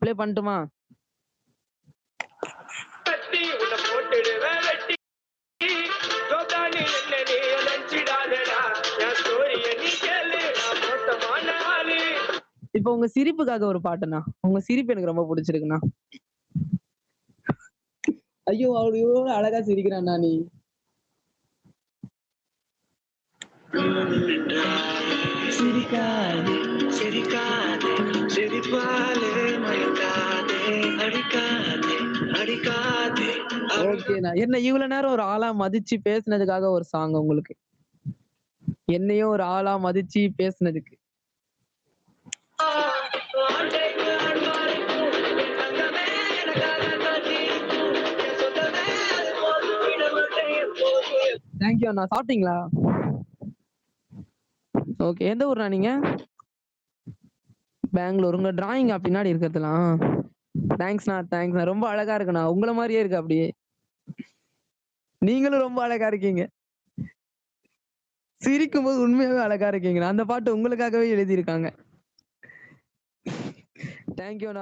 Play பண்ணட்டுமா? கட்டி உன்னை போட்டுடுவேன் வெட்டி ஜோதானி என்ன நீ நினைச்சிடாதடா என் ஸ்டோரிய நீ கேளு நான் மோசமான ஆளு. இப்போ உங்க சிரிப்புக்காக ஒரு பாட்டுண்ணா. உங்க சிரிப்பு எனக்கு ரொம்ப பிடிச்சிருக்குண்ணா. ஐயோ அவரு எவ்வளவு அழகா சிரிக்கிறான்டா நீ. சிரிக்காதே சிரிக்காதே சிரிப்பாலே மயக்காதே அடிக்காதே அடிக்காதே. ஓகேண்ணா. என்ன இவ்வளவு நேரம் ஒரு ஆளா மதிச்சு பேசுனதுக்காக ஒரு சாங் உங்களுக்கு. என்னையும் ஒரு ஆளா மதிச்சு பேசுனதுக்கு. தேங்க்யூ அண்ணா. சாப்பிட்டீங்களா? ஓகே. எந்த ஊர்ண்ணா நீங்க? பெங்களூர். உங்க டிராயிங்கா பின்னாடி இருக்கிறதுலாம்? தேங்க்ஸ்ண்ணா தேங்க்ஸ்ண்ணா. ரொம்ப அழகா இருக்குண்ணா. உங்கள மாதிரியே இருக்கு அப்படியே. நீங்களும் ரொம்ப அழகா இருக்கீங்க. சிரிக்கும்போது உண்மையாவே அழகா இருக்கீங்கண்ணா. அந்த பாட்டு உங்களுக்காகவே எழுதியிருக்காங்க. தேங்க்யூ அண்ணா.